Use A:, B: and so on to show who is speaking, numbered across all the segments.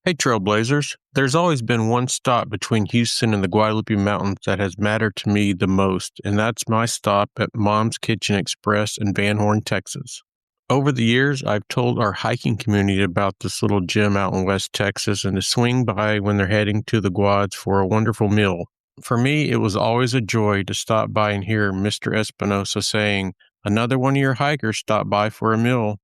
A: Hey, Trailblazers. There's always been one stop between Houston and the Guadalupe Mountains that has mattered to me the most, and that's my stop at Mom's Kitchen Express in Van Horn, Texas. Over the years, I've told our hiking community about this little gym out in West Texas and to swing by when they're heading to the Guads for a wonderful meal. For me, it was always a joy to stop by and hear Mr. Espinosa saying, "Another one of your hikers stopped by for a meal."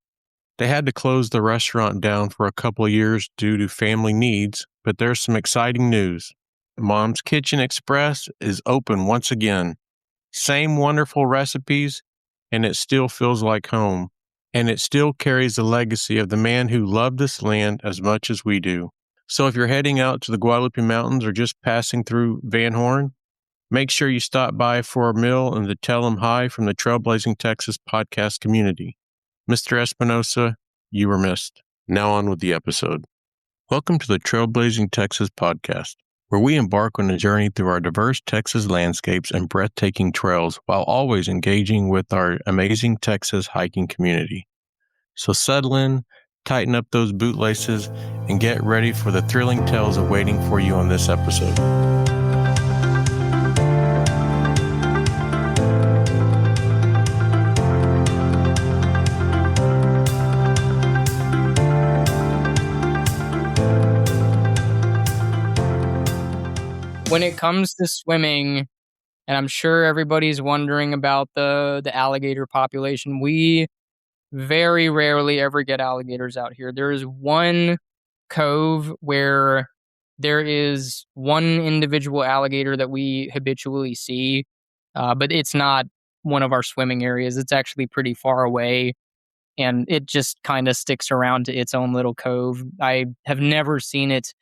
A: They had to close the restaurant down for a couple of years due to family needs, but there's some exciting news. Mom's Kitchen Express is open once again. Same wonderful recipes, and it still feels like home. And it still carries the legacy of the man who loved this land as much as we do. So if you're heading out to the Guadalupe Mountains or just passing through Van Horn, make sure you stop by for a meal and to tell them hi from the Trailblazing Texas podcast community. Mr. Espinosa, you were missed. Now on with the episode. Welcome to the Trailblazing Texas podcast, where we embark on a journey through our diverse Texas landscapes and breathtaking trails while always engaging with our amazing Texas hiking community. So settle in, tighten up those bootlaces, and get ready for the thrilling tales awaiting for you on this episode.
B: When it comes to swimming, and I'm sure everybody's wondering about the alligator population, we very rarely ever get alligators out here. There is one cove where there is one individual alligator that we habitually see, but it's not one of our swimming areas. It's actually pretty far away, and it just kind of sticks around to its own little cove. I have never seen it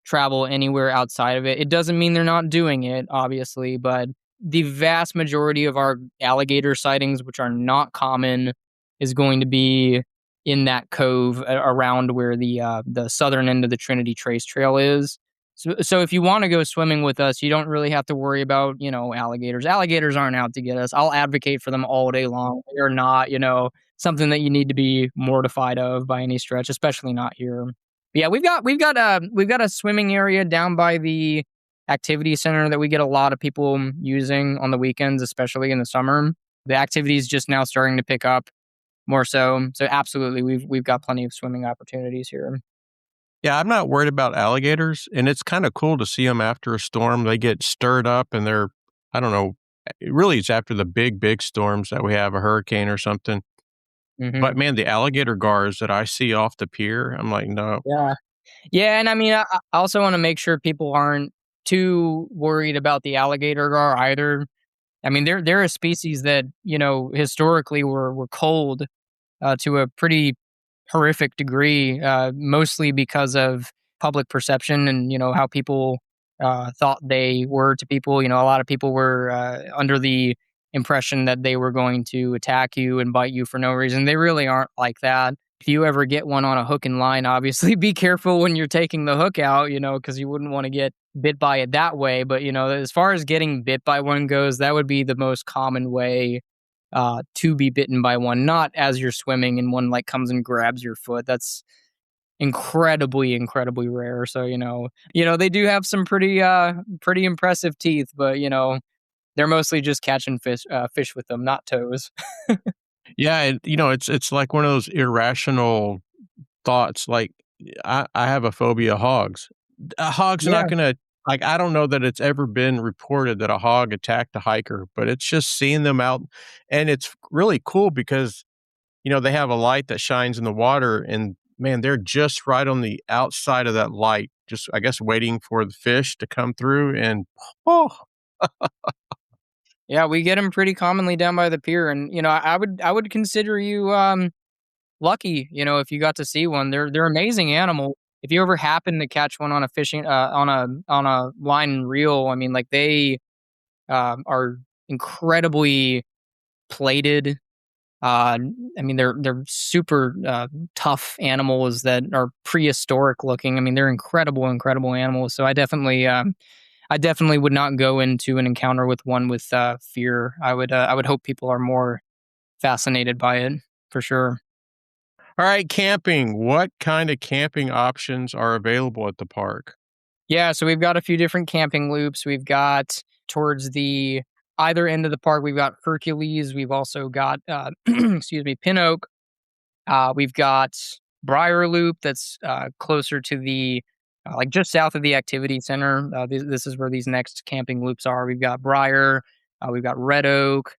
B: travel anywhere outside of it. It doesn't mean they're not doing it, obviously, but the vast majority of our alligator sightings, which are not common, is going to be in that cove around where the southern end of the Trinity Trace Trail is. So if you want to go swimming with us, you don't really have to worry about, alligators. Alligators aren't out to get us. I'll advocate for them all day long. They're not, something that you need to be mortified of by any stretch, especially not here. But yeah, we've got a swimming area down by the activity center that we get a lot of people using on the weekends, especially in the summer. The activity is just now starting to pick up more so. So absolutely, we've got plenty of swimming opportunities here.
A: Yeah, I'm not worried about alligators, and it's kind of cool to see them after a storm. They get stirred up and I don't know, really it's after the big storms that we have, a hurricane or something.
B: Mm-hmm.
A: But man, the alligator gars that I see off the pier, I'm like, no.
B: Yeah, and I mean, I also want to make sure people aren't too worried about the alligator gar either. I mean, they're a species that, historically were culled to a pretty horrific degree, mostly because of public perception and, how people thought they were to people. A lot of people were under the impression that they were going to attack you and bite you for no reason. They really aren't like that. If you ever get one on a hook and line, obviously be careful when you're taking the hook out, because you wouldn't want to get bit by it that way. But, as far as getting bit by one goes, that would be the most common way to be bitten by one, not as you're swimming and one comes and grabs your foot. That's incredibly rare. So, they do have some pretty impressive teeth, but, they're mostly just catching fish with them, not toes.
A: Yeah, it's like one of those irrational thoughts. Like I have a phobia of hogs. A hog's not gonna I don't know that it's ever been reported that a hog attacked a hiker, but it's just seeing them out, and it's really cool because they have a light that shines in the water, and man, they're just right on the outside of that light, just I guess waiting for the fish to come through, and oh.
B: Yeah, we get them pretty commonly down by the pier, and I would consider you lucky, if you got to see one. They're amazing animals. If you ever happen to catch one on a fishing on a line and reel, I mean, they are incredibly plated. I mean, they're super tough animals that are prehistoric looking. I mean, they're incredible animals. So I definitely would not go into an encounter with one with fear. I would hope people are more fascinated by it for sure.
A: All right, camping. What kind of camping options are available at the park?
B: Yeah, so we've got a few different camping loops. We've got towards the either end of the park, we've got Hercules. We've also got, excuse me, Pin Oak. We've got Briar Loop that's closer to the, like just south of the activity center. This is where these next camping loops are. We've got Briar, we've got Red Oak.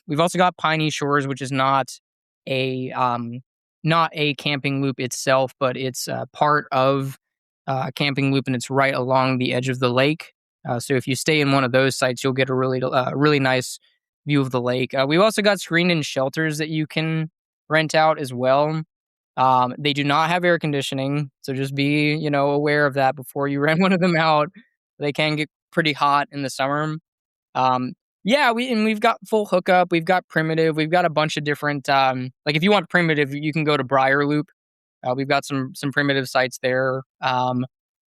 B: We've also got Piney Shores, which is a not a camping loop itself, but it's part of a camping loop, and it's right along the edge of the lake. So if you stay in one of those sites, you'll get a really nice view of the lake. We've also got screened-in shelters that you can rent out as well. They do not have air conditioning, so just be, aware of that before you rent one of them out. They can get pretty hot in the summer. Um, yeah, we've got full hookup. We've got primitive. We've got a bunch of different. Like if you want primitive, you can go to Briar Loop. We've got some primitive sites there.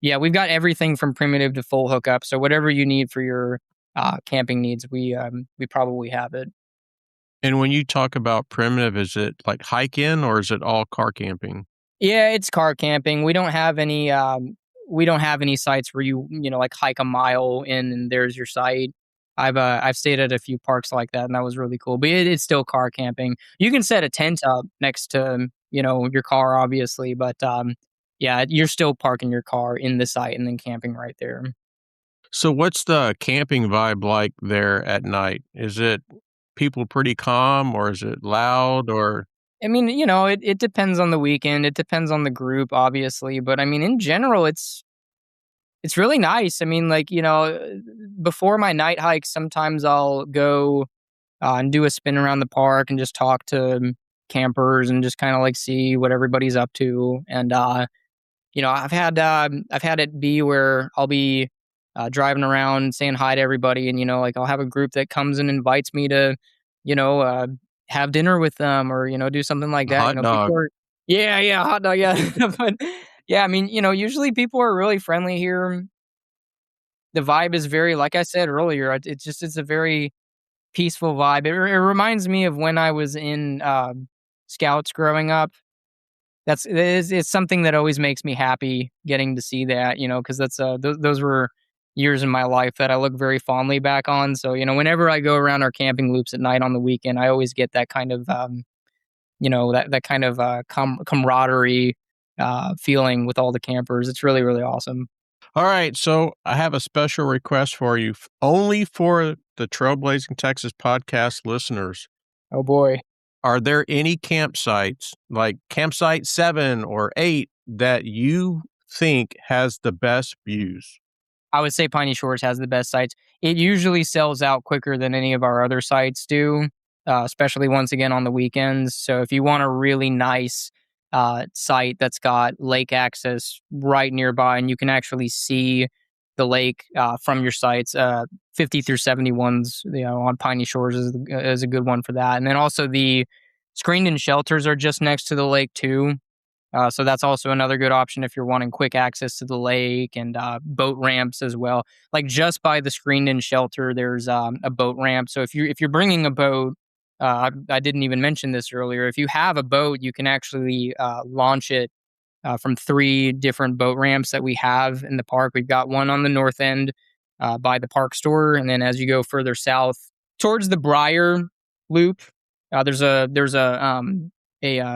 B: Yeah, we've got everything from primitive to full hookup. So whatever you need for your camping needs, we probably have it.
A: And when you talk about primitive, is it like hike in or is it all car camping?
B: Yeah, it's car camping. We don't have any sites where like hike a mile in and there's your site. I've stayed at a few parks like that and that was really cool. But it's still car camping. You can set a tent up next to, your car obviously, but yeah, you're still parking your car in the site and then camping right there.
A: So what's the camping vibe like there at night? Is it people pretty calm or is it loud or
B: I mean, it depends on the weekend. It depends on the group, obviously. But I mean, in general, it's really nice. I mean, like, before my night hikes, sometimes I'll go and do a spin around the park and just talk to campers and just kind of like see what everybody's up to. And I've had it be where I'll be driving around saying hi to everybody, and like I'll have a group that comes and invites me to, you know, uh, have dinner with them or do something like
A: a
B: that.
A: hot
B: People
A: dog?
B: are yeah, hot dog, yeah. But yeah, I mean, usually people are really friendly here. The vibe is very, like I said earlier, it's a very peaceful vibe. It reminds me of when I was in scouts growing up. It's something that always makes me happy getting to see that, because that's those were years in my life that I look very fondly back on. So, whenever I go around our camping loops at night on the weekend, I always get that kind of that kind of camaraderie feeling with all the campers. It's really really awesome.
A: All right, so I have a special request for you, only for the Trailblazing Texas podcast listeners.
B: Oh boy.
A: Are there any campsites, like campsite 7 or 8, that you think has the best views?
B: I would say Piney Shores has the best sites. It usually sells out quicker than any of our other sites do, especially once again on the weekends. So if you want a really nice site that's got lake access right nearby and you can actually see the lake from your sites, 50 through 71s, on Piney Shores is a good one for that. And then also the screened-in shelters are just next to the lake too. So that's also another good option if you're wanting quick access to the lake and boat ramps as well. Like just by the screened-in shelter, there's a boat ramp. So if you're bringing a boat, I didn't even mention this earlier. If you have a boat, you can actually launch it from 3 different boat ramps that we have in the park. We've got one on the north end by the park store, and then as you go further south towards the Briar Loop, there's a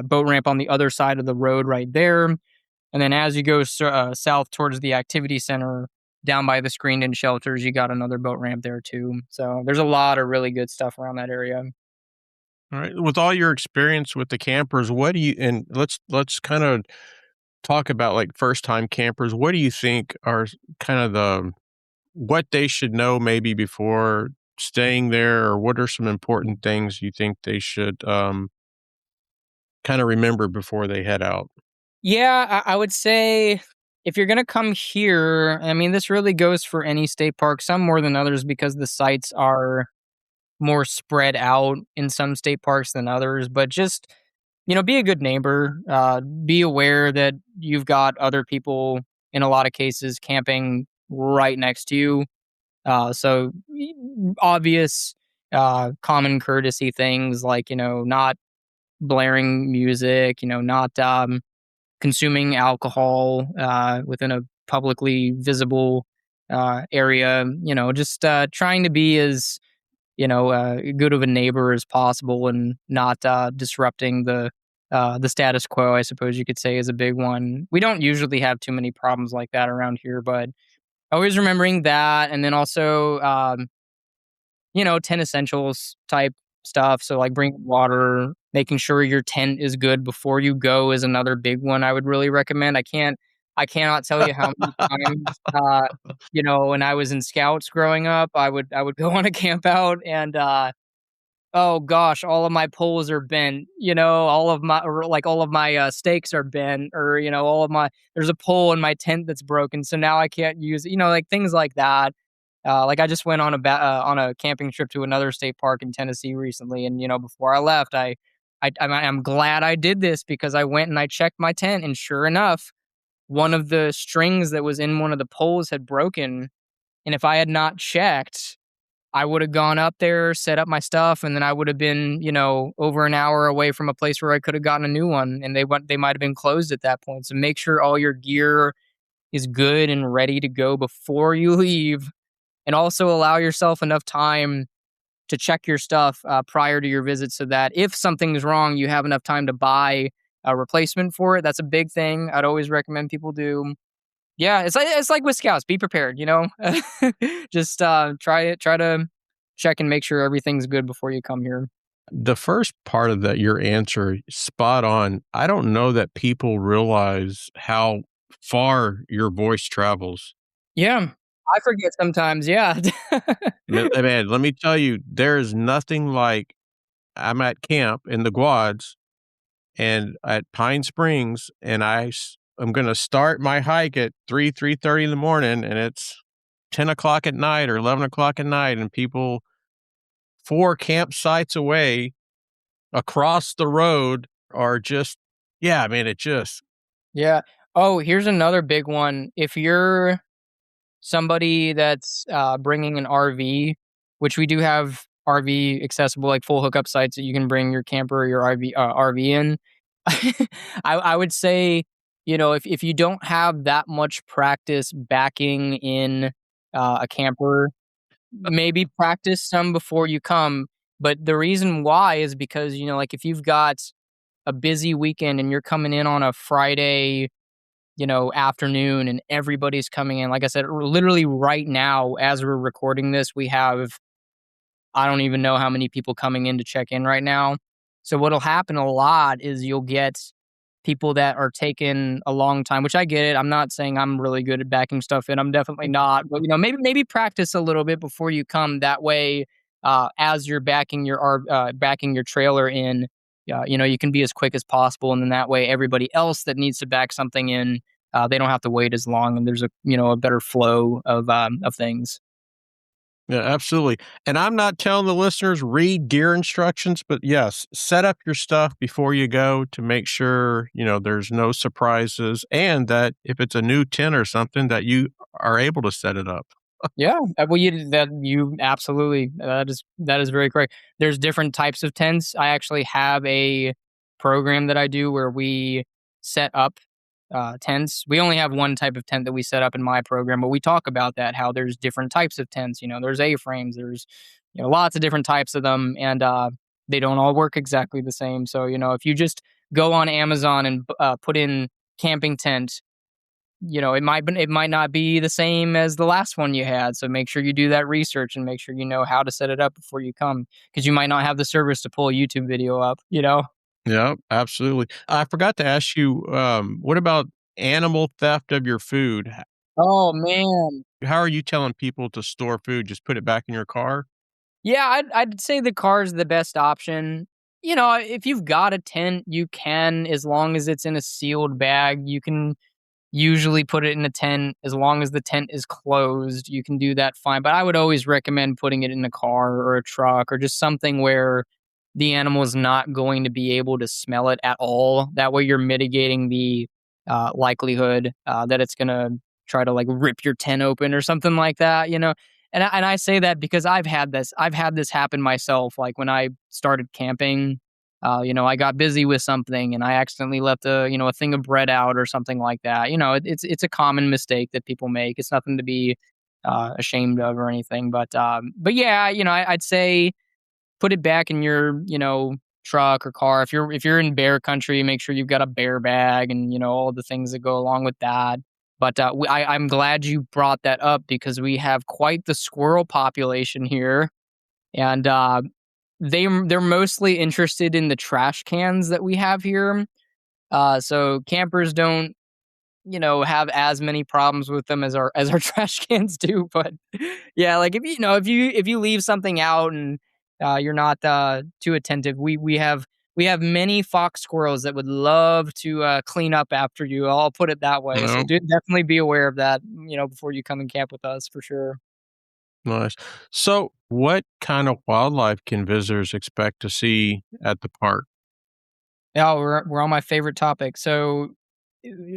B: boat ramp on the other side of the road right there. And then as you go south towards the activity center, down by the screened-in shelters, you got another boat ramp there too. So there's a lot of really good stuff around that area.
A: All right, with all your experience with the campers, what do you and let's kind of talk about like first time campers. What do you think are kind of what they should know maybe before staying there, or what are some important things you think they should kind of remember before they head out?
B: Yeah, I would say if you're going to come here, I mean, this really goes for any state park, some more than others because the sites are more spread out in some state parks than others. But just, be a good neighbor. Be aware that you've got other people in a lot of cases camping right next to you. So obvious common courtesy things like, not blaring music, not consuming alcohol within a publicly visible area, just trying to be as good of a neighbor as possible and not disrupting the status quo, I suppose you could say, is a big one. We don't usually have too many problems like that around here, but always remembering that, and then also 10 essentials type stuff. So like bring water, making sure your tent is good before you go is another big one I would really recommend. I cannot tell you how many times when I was in scouts growing up, I would go on a camp out and oh gosh, all of my poles are bent, all of my stakes are bent, or all of my there's a pole in my tent that's broken, so now I can't use it, like things like that. Like I just went on a camping trip to another state park in Tennessee recently, and before I left, I'm glad I did this because I went and I checked my tent, and sure enough, one of the strings that was in one of the poles had broken, and if I had not checked, I would have gone up there, set up my stuff, and then I would have been, over an hour away from a place where I could have gotten a new one, and they might have been closed at that point. So make sure all your gear is good and ready to go before you leave, and also allow yourself enough time to check your stuff prior to your visit, so that if something's wrong, you have enough time to buy a replacement for it. That's a big thing I'd always recommend people do. Yeah, it's like with scouts, be prepared, Just try to check and make sure everything's good before you come here.
A: The first part of that, your answer, spot on. I don't know that people realize how far your voice travels.
B: Yeah, I forget sometimes, yeah.
A: Man, let me tell you, there is nothing like I'm at camp in the Guads and at Pine Springs, and I'm gonna start my hike at 3:30 in the morning, and it's 10 o'clock at night or 11 o'clock at night, and people 4 campsites away across the road are just yeah, I mean, it just
B: Yeah. Oh, here's another big one. If you're somebody that's bringing an RV, which we do have RV accessible, like full hookup sites that you can bring your camper or your RV in. I would say, if you don't have that much practice backing in a camper, maybe practice some before you come. But the reason why is because, like if you've got a busy weekend and you're coming in on a Friday, afternoon and everybody's coming in. Like I said, literally right now, as we're recording this, we have, I don't even know how many people coming in to check in right now. So what'll happen a lot is you'll get people that are taking a long time, which I get it. I'm not saying I'm really good at backing stuff in. I'm definitely not. But maybe practice a little bit before you come. That way, as you're backing your trailer in, you can be as quick as possible, and then that way, everybody else that needs to back something in, they don't have to wait as long, and there's a better flow of things.
A: yeah, absolutely. And I'm not telling the listeners read gear instructions, but yes, set up your stuff before you go to make sure, there's no surprises and that if it's a new tent or something that you are able to set it up.
B: Yeah, well, you absolutely that is very correct. There's different types of tents. I actually have a program that I do where we set up tents. We only have one type of tent that we set up in my program, but we talk about that how there's different types of tents. There's A-frames. There's lots of different types of them, and they don't all work exactly the same. So if you just go on Amazon and put in camping tent, it might not be the same as the last one you had. So make sure you do that research and make sure you know how to set it up before you come, because you might not have the service to pull a YouTube video up.
A: Yeah, absolutely. I forgot to ask you, what about animal theft of your food?
B: Oh man.
A: How are you telling people to store food? Just put it back in your car?
B: Yeah, I'd say the car is the best option. If you've got a tent, you can, as long as it's in a sealed bag, you can usually put it in a tent. As long as the tent is closed, you can do that fine. But I would always recommend putting it in a car or a truck or just something where the animal is not going to be able to smell it at all. That way you're mitigating the likelihood that it's going to try to like rip your tent open or something like that. And I say that because I've had this happen myself. Like when I started camping, I got busy with something and I accidentally left a thing of bread out or something like that. It's a common mistake that people make. It's nothing to be ashamed of or anything. But yeah, I'd say put it back in your truck or car. If you're in bear country, make sure you've got a bear bag and all the things that go along with that. But I'm glad you brought that up because we have quite the squirrel population here, and they're mostly interested in the trash cans that we have here. So campers don't have as many problems with them as our trash cans do. But yeah, like if you leave something out and you're not too attentive, we have many fox squirrels that would love to clean up after you. I'll put it that way. So
A: No,
B: definitely be aware of that, before you come and camp with us for sure.
A: nice. So, what kind of wildlife can visitors expect to see at the park?
B: Yeah, we're on my favorite topic. So,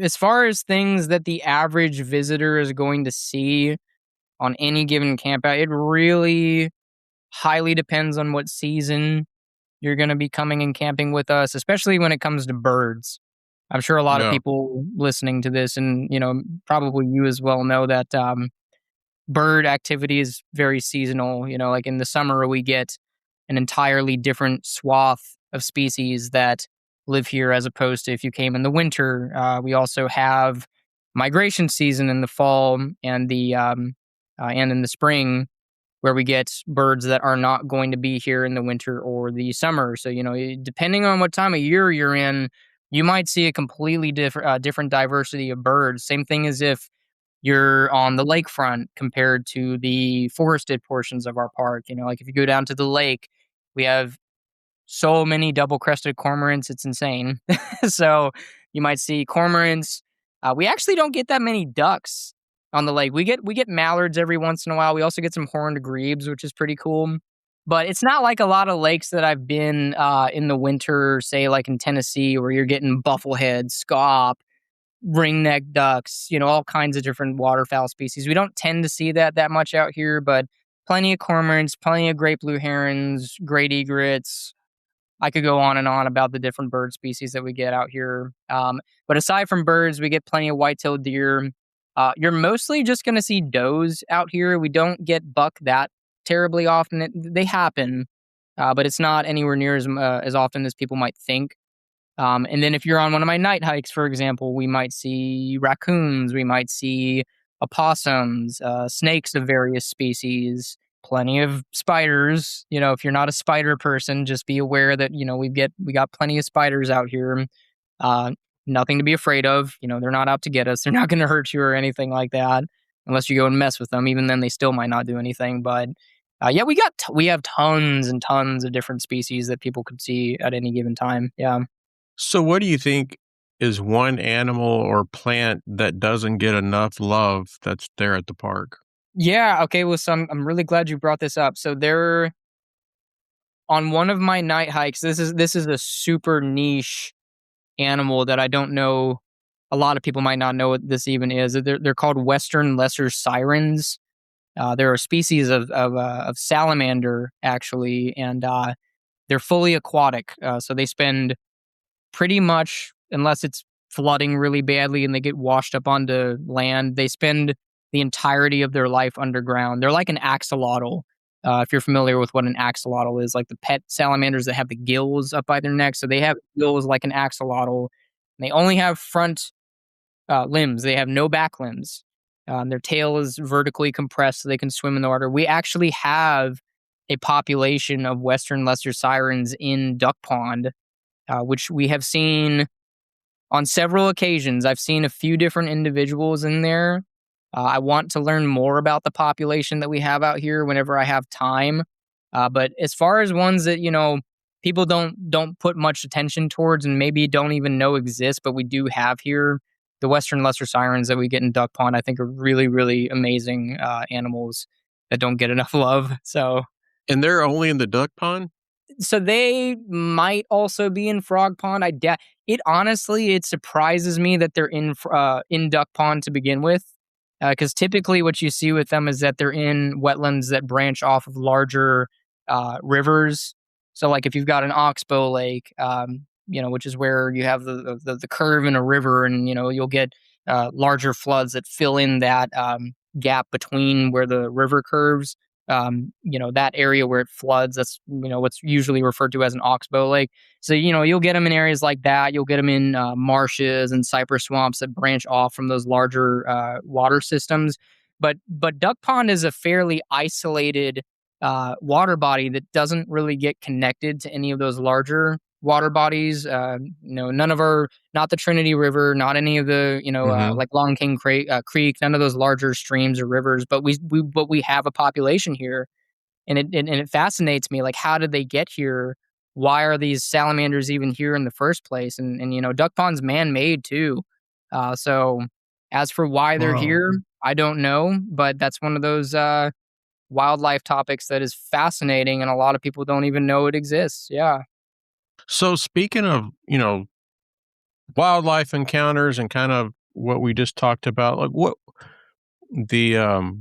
B: as far as things that the average visitor is going to see on any given camp out, it really highly depends on what season you're going to be coming and camping with us, especially when it comes to birds. I'm sure a lot of
A: Yeah,
B: people listening to this, and probably you as well, know that bird activity is very seasonal. Like in the summer, we get an entirely different swath of species that live here as opposed to if you came in the winter. We also have migration season in the fall and in the spring, where we get birds that are not going to be here in the winter or the summer. So depending on what time of year you're in, you might see a completely different diversity of birds. Same thing as if you're on the lakefront compared to the forested portions of our park. Like if you go down to the lake, we have so many double-crested cormorants, it's insane. So you might see cormorants. We actually don't get that many ducks on the lake. We get mallards every once in a while. We also get some horned grebes, which is pretty cool. But it's not like a lot of lakes that I've been in the winter, say like in Tennessee, where you're getting bufflehead, scaup, ringneck ducks, all kinds of different waterfowl species. We don't tend to see that much out here, but plenty of cormorants, plenty of great blue herons, great egrets. I could go on and on about the different bird species that we get out here. But aside from birds, we get plenty of white-tailed deer. You're mostly just going to see does out here. We don't get buck that terribly often. They happen, but it's not anywhere near as often as people might think. And then if you're on one of my night hikes, for example, we might see raccoons, we might see opossums, snakes of various species, plenty of spiders. If you're not a spider person, just be aware that we got plenty of spiders out here. Uh, Nothing to be afraid of. They're not out to get us. They're not going to hurt you or anything like that, unless you go and mess with them. Even then, they still might not do anything. But yeah, we have tons and tons of different species that people could see at any given time. Yeah.
A: So, what do you think is one animal or plant that doesn't get enough love that's there at the park?
B: Yeah, okay, well, so I'm really glad you brought this up. So there on one of my night hikes, this is a super niche animal that I don't know, a lot of people might not know what this even is. They're called Western lesser sirens. They're a species of salamander, actually, and they're fully aquatic. So they spend pretty much, unless it's flooding really badly and they get washed up onto land, they spend the entirety of their life underground. They're like an axolotl. If you're familiar with what an axolotl is, like the pet salamanders that have the gills up by their neck. So they have gills like an axolotl. And they only have front limbs. They have no back limbs. Their tail is vertically compressed so they can swim in the water. We actually have a population of Western lesser sirens in Duck Pond, which we have seen on several occasions. I've seen a few different individuals in there. I want to learn more about the population that we have out here whenever I have time. But as far as ones that people don't put much attention towards and maybe don't even know exist, but we do have here, the Western lesser sirens that we get in Duck Pond, I think are really, really amazing animals that don't get enough love.
A: And they're only in the duck pond?
B: So they might also be in Frog Pond. It honestly, it surprises me that they're in Duck Pond to begin with, because typically what you see with them is that they're in wetlands that branch off of larger rivers. So like if you've got an oxbow lake, which is where you have the curve in a river, and you'll get larger floods that fill in that gap between where the river curves. That area where it floods, that's what's usually referred to as an oxbow lake. So you'll get them in areas like that. You'll get them in marshes and cypress swamps that branch off from those larger water systems. But Duck Pond is a fairly isolated water body that doesn't really get connected to any of those larger water bodies. None of not the Trinity River, not any of the, like Long King Creek, none of those larger streams or rivers. But we have a population here, and it fascinates me. Like, how did they get here? Why are these salamanders even here in the first place? And Duck Pond's man-made too. So as for why they're here, I don't know, but that's one of those wildlife topics that is fascinating, and a lot of people don't even know it exists. Yeah.
A: So speaking of, wildlife encounters and kind of what we just talked about, like what the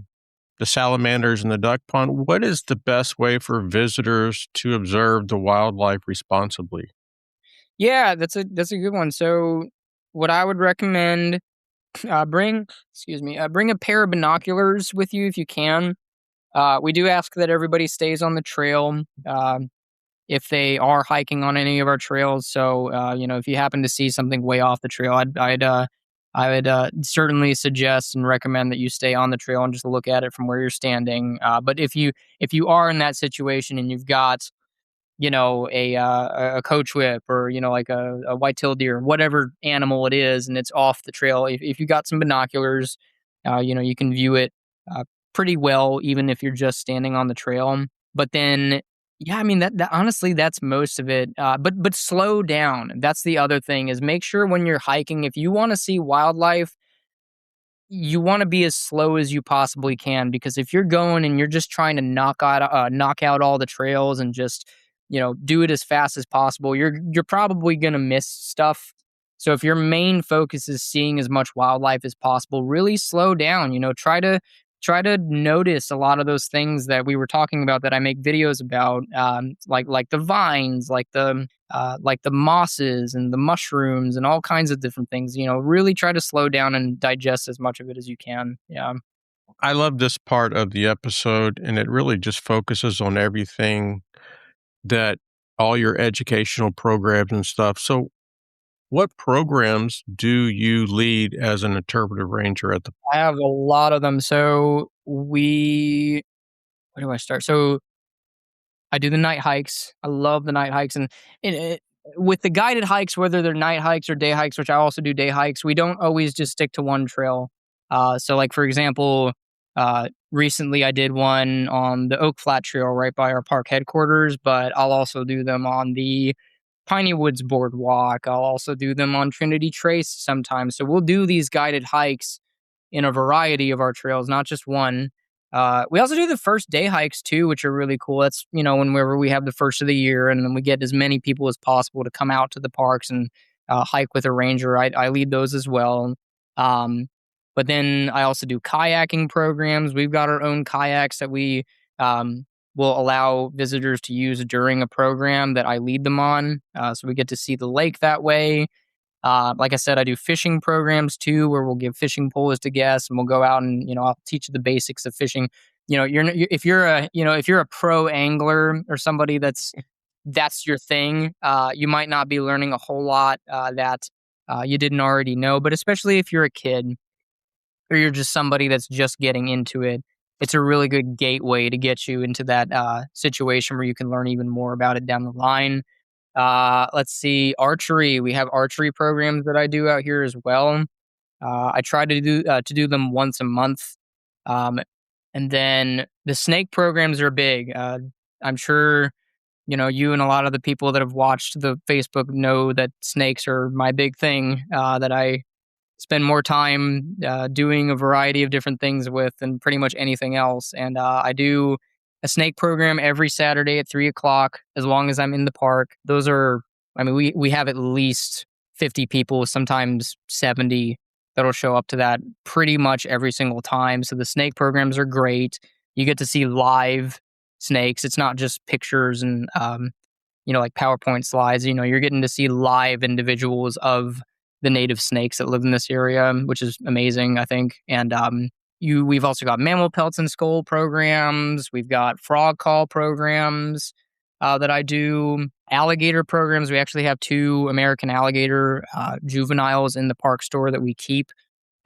A: salamanders in the duck pond, what is the best way for visitors to observe the wildlife responsibly?
B: Yeah, that's a good one. So what I would recommend, bring a pair of binoculars with you if you can. We do ask that everybody stays on the trail if they are hiking on any of our trails. So, if you happen to see something way off the trail, I would certainly suggest and recommend that you stay on the trail and just look at it from where you're standing. But if you are in that situation and you've got a coach whip, or like a white-tailed deer, whatever animal it is, and it's off the trail, if you got some binoculars, you can view it pretty well, even if you're just standing on the trail. But then, yeah, I mean that honestly, that's most of it. But slow down. That's the other thing, is make sure when you're hiking, if you want to see wildlife, you want to be as slow as you possibly can, because if you're going and you're just trying to knock out all the trails and just do it as fast as possible, you're probably going to miss stuff. So if your main focus is seeing as much wildlife as possible, really slow down. Try to notice a lot of those things that we were talking about that I make videos about, like the vines, like the mosses and the mushrooms and all kinds of different things. Really try to slow down and digest as much of it as you can. Yeah.
A: I love this part of the episode, and it really just focuses on everything that all your educational programs and stuff. So what programs do you lead as an interpretive ranger at the?
B: I have a lot of them. So where do I start? So I do the night hikes. I love the night hikes, and with the guided hikes, whether they're night hikes or day hikes, which I also do day hikes, we don't always just stick to one trail. So like, for example, recently I did one on the Oak Flat Trail right by our park headquarters, but I'll also do them on the Piney Woods Boardwalk. I'll also do them on Trinity Trace sometimes. So we'll do these guided hikes in a variety of our trails, not just one. We also do the first day hikes too, which are really cool. That's, whenever we have the first of the year, and then we get as many people as possible to come out to the parks and hike with a ranger. I lead those as well. But then I also do kayaking programs. We've got our own kayaks that we will allow visitors to use during a program that I lead them on. So we get to see the lake that way. Like I said, I do fishing programs too, where we'll give fishing poles to guests, and we'll go out and I'll teach the basics of fishing. If you're a pro angler or somebody that's your thing, you might not be learning a whole lot that you didn't already know. But especially if you're a kid, or you're just somebody that's just getting into it, it's a really good gateway to get you into that situation where you can learn even more about it down the line. Let's see, archery. We have archery programs that I do out here as well. I try to do them once a month. And then the snake programs are big. I'm sure you and a lot of the people that have watched the Facebook know that snakes are my big thing, that I spend more time doing a variety of different things with than pretty much anything else. And I do a snake program every Saturday at 3:00, as long as I'm in the park. Those are, we have at least 50 people, sometimes 70, that'll show up to that pretty much every single time. So the snake programs are great. You get to see live snakes. It's not just pictures and like PowerPoint slides. You're getting to see live individuals of the native snakes that live in this area, which is amazing, I think. And we've also got mammal pelts and skull programs. We've got frog call programs that I do. Alligator programs. We actually have 2 American alligator juveniles in the park store that we keep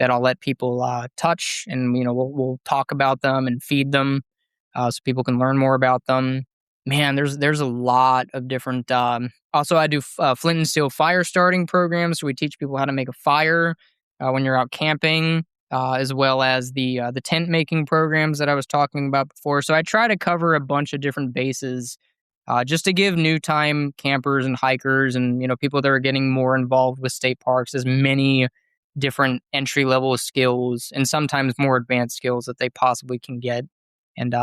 B: that I'll let people touch, and we'll talk about them and feed them so people can learn more about them. Man, there's a lot of different. Also, I do flint and steel fire starting programs. So we teach people how to make a fire when you're out camping, as well as the tent making programs that I was talking about before. So I try to cover a bunch of different bases, just to give new time campers and hikers and people that are getting more involved with state parks as many different entry level skills and sometimes more advanced skills that they possibly can get, and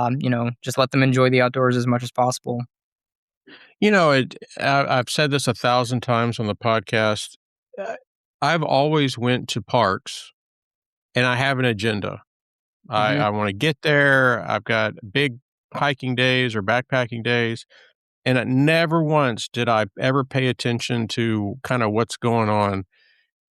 B: just let them enjoy the outdoors as much as possible.
A: I've said this 1,000 times on the podcast. I've always went to parks, and I have an agenda.
B: Mm-hmm.
A: I want to get there. I've got big hiking days or backpacking days, and never once did I ever pay attention to kind of what's going on.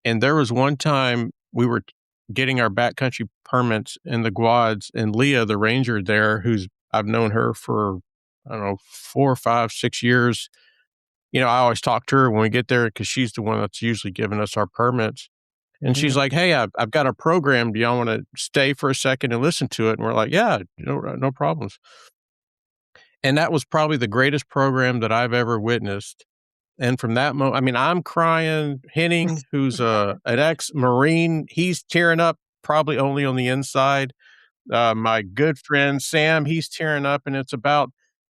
A: And there was one time we were getting our backcountry permits in the Guads, and Leah, the ranger there, I've known her for, I don't know, 4, 5, 6 years. I always talk to her when we get there because she's the one that's usually giving us our permits. And she's like, "Hey, I've got a program. Do y'all want to stay for a second and listen to it?" And we're like, "Yeah, no problems." And that was probably the greatest program that I've ever witnessed. And from that moment, I mean, I'm crying. Henning, who's an ex-Marine, he's tearing up, probably only on the inside. My good friend Sam, he's tearing up, and it's about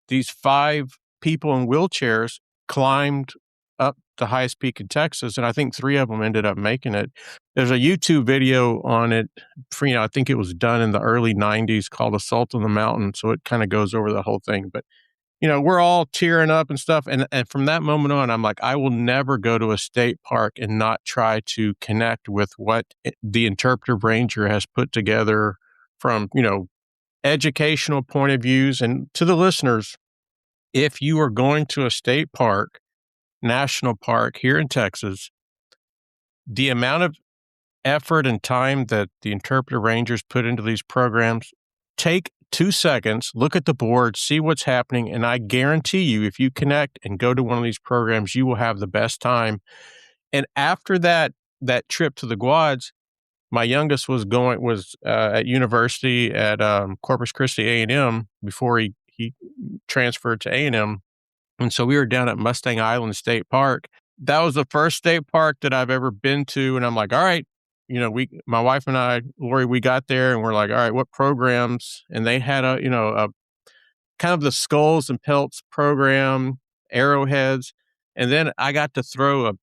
A: these 5 people in wheelchairs climbed up the highest peak in Texas, and I think 3 of them ended up making it. There's a YouTube video on it for, I think it was done in the early 90s called Assault on the Mountain, so it kind of goes over the whole thing. But we're all tearing up and stuff. And from that moment on, I'm like, I will never go to a state park and not try to connect with what the Interpretive Ranger has put together from, educational point of views. And to the listeners, if you are going to a state park, national park here in Texas, the amount of effort and time that the Interpretive Rangers put into these programs, take 2 seconds, look at the board, see what's happening, and I guarantee you, if you connect and go to one of these programs, you will have the best time. And after that trip to the Guads, my youngest was at university at Corpus Christi A&M before he transferred to A&M, and so we were down at Mustang Island State Park. That was the first state park that I've ever been to, and I'm like, all right. My wife and I, Lori, we got there and we're like, all right, what programs? And they had a kind of the skulls and pelts program, arrowheads. And then I got to throw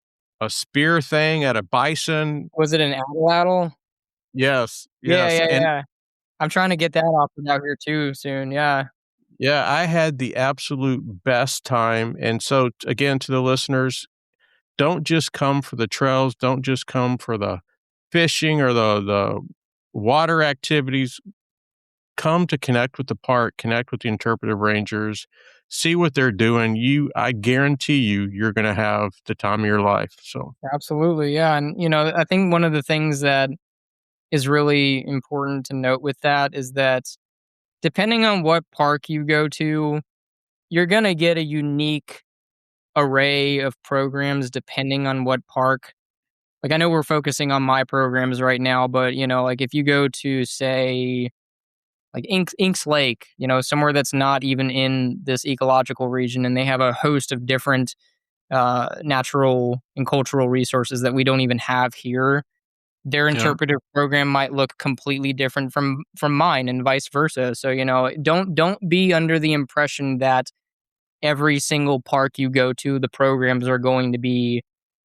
A: a spear thing at a bison.
B: Was it an atlatl?
A: Yes.
B: Yeah. I'm trying to get that offered out here too soon. Yeah.
A: Yeah, I had the absolute best time. And so again, to the listeners, don't just come for the trails. Don't just come for the fishing or the water activities. Come to connect with the park, connect with the Interpretive Rangers, see what they're doing. I guarantee you're going to have the time of your life. So
B: absolutely. Yeah. And, I think one of the things that is really important to note with that is that depending on what park you go to, you're going to get a unique array of programs depending on what park. Like, I know we're focusing on my programs right now, but, like if you go to, say, like Inks Lake, somewhere that's not even in this ecological region, and they have a host of different natural and cultural resources that we don't even have here, their interpretive program might look completely different from mine and vice versa. So, don't be under the impression that every single park you go to, the programs are going to be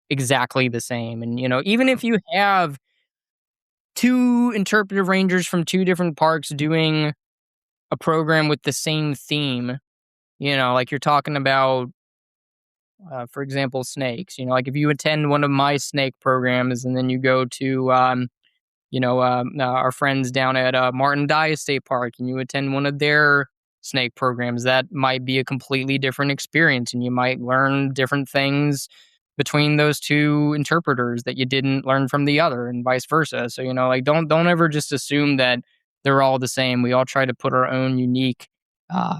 B: exactly the same. And, even if you have 2 interpretive rangers from 2 different parks doing a program with the same theme, like you're talking about, for example, snakes, like if you attend one of my snake programs and then you go to, our friends down at Martin Dye State Park and you attend one of their snake programs, that might be a completely different experience, and you might learn different things between those two interpreters that you didn't learn from the other, and vice versa. So, like, don't ever just assume that they're all the same. We all try to put our own unique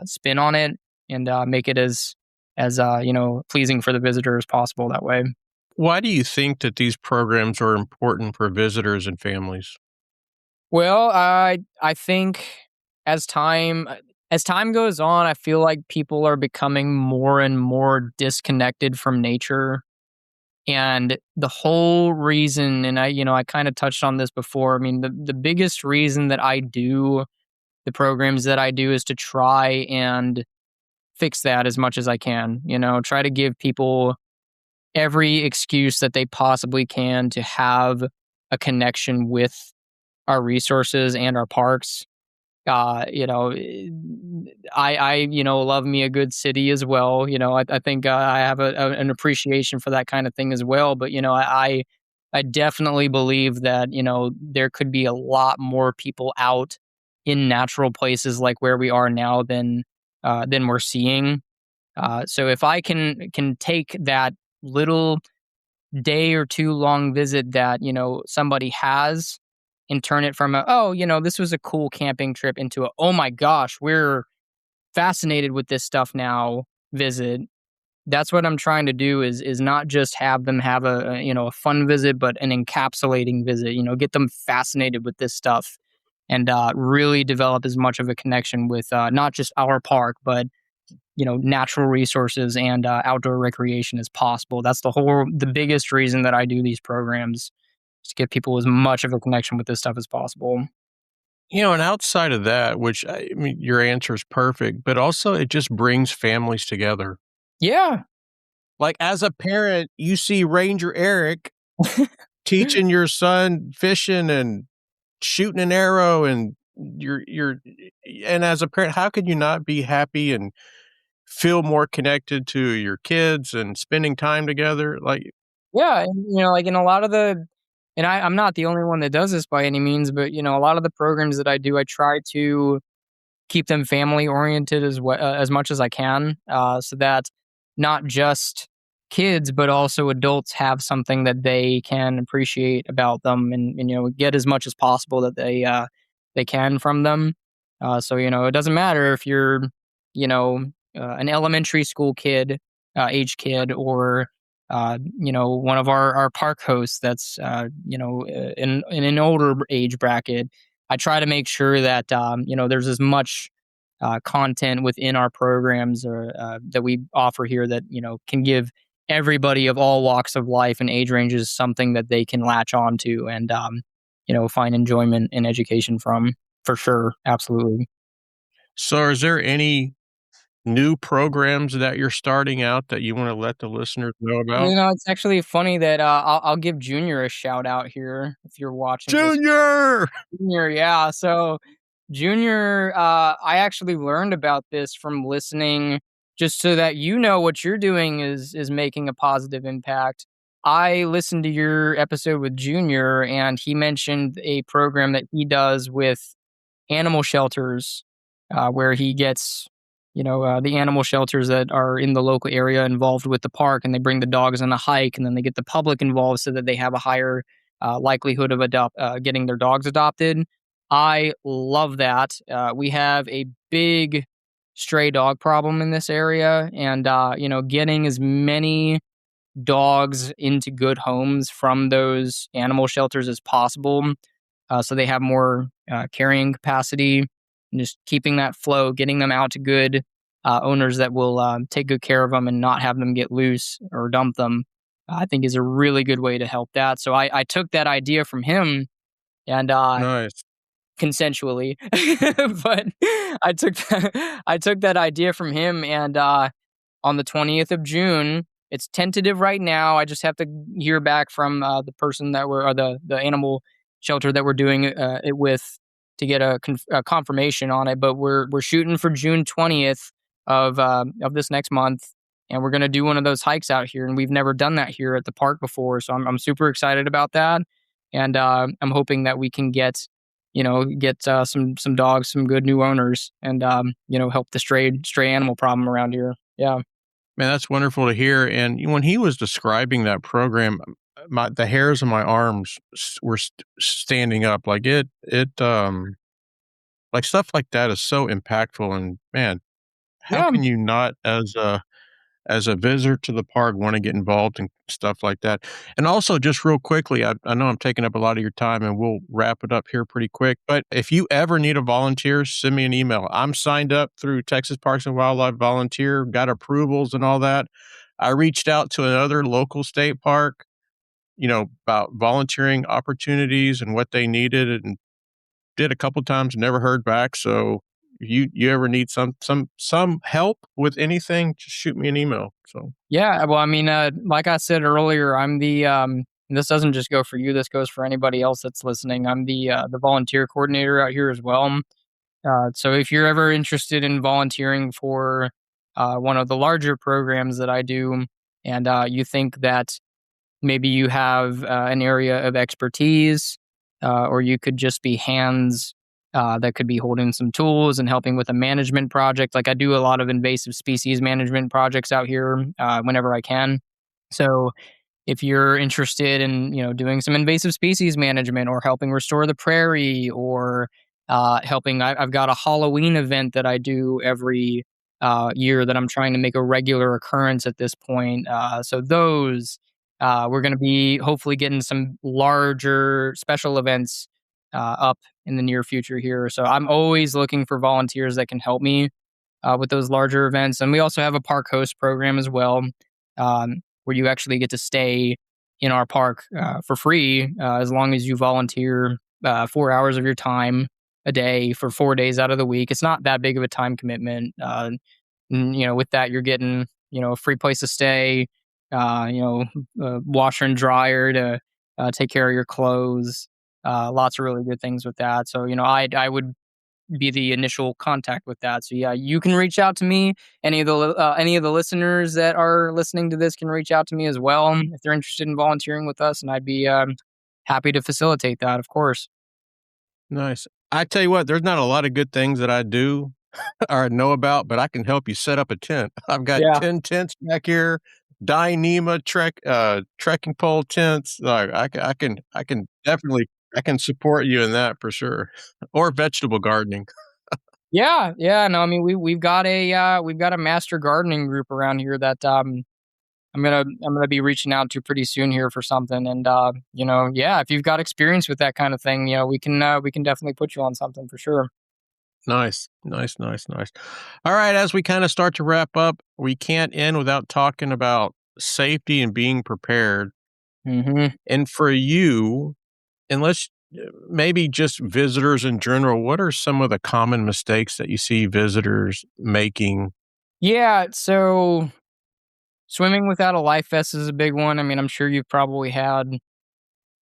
B: spin on it, and make it as pleasing for the visitor as possible that way.
A: Why do you think that these programs are important for visitors and families?
B: Well, I think as time as time goes on, I feel like people are becoming more and more disconnected from nature. And the whole reason, and I kind of touched on this before. I mean, the biggest reason that I do the programs that I do is to try and fix that as much as I can. Try to give people every excuse that they possibly can to have a connection with our resources and our parks. Love me a good city as well. I think I have an appreciation for that kind of thing as well. But I definitely believe that there could be a lot more people out in natural places like where we are now than we're seeing. So if I can take that little day or two long visit that somebody has, and turn it from this was a cool camping trip, into a, oh my gosh, we're fascinated with this stuff now visit. That's what I'm trying to do, is not just have them have a fun visit, but an encapsulating visit. Get them fascinated with this stuff, and really develop as much of a connection with not just our park, but natural resources and outdoor recreation as possible. That's the biggest reason that I do these programs, is to get people as much of a connection with this stuff as possible.
A: And outside of that, which I mean, your answer is perfect, but also it just brings families together.
B: Yeah.
A: Like, as a parent, you see Ranger Eric teaching your son fishing and shooting an arrow, and and as a parent, how could you not be happy and feel more connected to your kids and spending time together? Like,
B: Yeah, and, like in a lot of and I'm not the only one that does this by any means, but a lot of the programs that I do, I try to keep them family oriented as much as I can, so that not just kids but also adults have something that they can appreciate about them, and get as much as possible that they can from them. So it doesn't matter if you're an elementary school kid, age kid, or one of our park hosts that's in an older age bracket. I try to make sure that there's as much content within our programs, or that we offer here, that can give everybody of all walks of life and age ranges something that they can latch on to, and find enjoyment and education from, for sure. Absolutely.
A: so is there any new programs that you're starting out that you want to let the listeners know about?
B: It's actually funny that I'll give Junior a shout out here if you're watching this.
A: Junior!
B: Junior, yeah. So Junior, I actually learned about this from listening, just so that what you're doing is making a positive impact. I listened to your episode with Junior, and he mentioned a program that he does with animal shelters, where he gets the animal shelters that are in the local area involved with the park, and they bring the dogs on a hike, and then they get the public involved so that they have a higher likelihood of getting their dogs adopted. I love that. We have a big stray dog problem in this area, and getting as many dogs into good homes from those animal shelters as possible, so they have more carrying capacity, and just keeping that flow, getting them out to good owners that will take good care of them and not have them get loose or dump them, I think is a really good way to help that. So I took that idea from him, and
A: Nice.
B: consensually, but I took that idea from him, and on the 20th of June. It's tentative right now. I just have to hear back from the person or the animal shelter that we're doing it with, to get a confirmation on it. But we're shooting for June 20th of this next month, and we're gonna do one of those hikes out here. And we've never done that here at the park before, so I'm super excited about that. And I'm hoping that we can get get some dogs, some good new owners, and help the stray animal problem around here. Yeah.
A: Man, that's wonderful to hear. And when he was describing that program, the hairs on my arms were standing up. Like stuff like that is so impactful. And man, how
B: Yeah.
A: can you not, as a visitor to the park, want to get involved in stuff like that? And also, just real quickly, I know I'm taking up a lot of your time, and we'll wrap it up here pretty quick. But if you ever need a volunteer, send me an email. I'm signed up through Texas Parks and Wildlife Volunteer, got approvals and all that. I reached out to another local state park, about volunteering opportunities and what they needed, and did a couple times, never heard back. So if you ever need some help with anything, just shoot me an email. So
B: Yeah, well, I mean, like I said earlier, I'm this doesn't just go for you, this goes for anybody else that's listening. I'm the volunteer coordinator out here as well. So if you're ever interested in volunteering for one of the larger programs that I do, and you think that maybe you have an area of expertise, or you could just be hands that could be holding some tools and helping with a management project. Like I do a lot of invasive species management projects out here whenever I can. So if you're interested in doing some invasive species management or helping restore the prairie or I've got a Halloween event that I do every year that I'm trying to make a regular occurrence at this point. So those we're going to be hopefully getting some larger special events up in the near future here. So I'm always looking for volunteers that can help me with those larger events. And we also have a park host program as well, where you actually get to stay in our park for free as long as you volunteer 4 hours of your time a day for 4 days out of the week. It's not that big of a time commitment. With that, you're getting a free place to stay, washer and dryer to take care of your clothes. Lots of really good things with that. So I would be the initial contact with that. So yeah, you can reach out to me. Any of the listeners that are listening to this can reach out to me as well if they're interested in volunteering with us, and I'd be happy to facilitate that, of course.
A: nice. I tell you what, there's not a lot of good things that I do or know about, but I can help you set up a tent. I've got
B: Yeah.
A: 10 tents back here, Dyneema trekking pole tents. Like I can definitely, I can support you in that for sure. Or vegetable gardening.
B: Yeah, yeah. No, I mean we've got a master gardening group around here that I'm gonna be reaching out to pretty soon here for something. And yeah, if you've got experience with that kind of thing, we can definitely put you on something for sure.
A: Nice, nice, nice, nice. All right, as we kind of start to wrap up, we can't end without talking about safety and being prepared.
B: Hmm.
A: And for you, and let's maybe just visitors in general, what are some of the common mistakes that you see visitors making?
B: Yeah, so swimming without a life vest is a big one. I mean, I'm sure you've probably had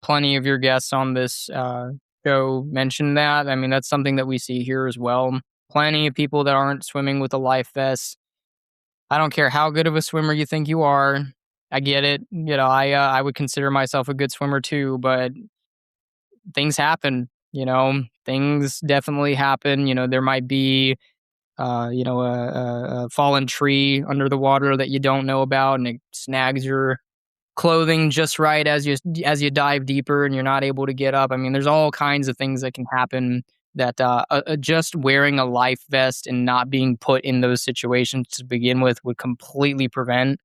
B: plenty of your guests on this show mention that. I mean, that's something that we see here as well. Plenty of people that aren't swimming with a life vest. I don't care how good of a swimmer you think you are. I get it. I would consider myself a good swimmer too, but things happen. Things definitely happen. There might be a fallen tree under the water that you don't know about, and it snags your clothing just right as you dive deeper, and you're not able to get up. I mean, there's all kinds of things that can happen that just wearing a life vest and not being put in those situations to begin with would completely prevent.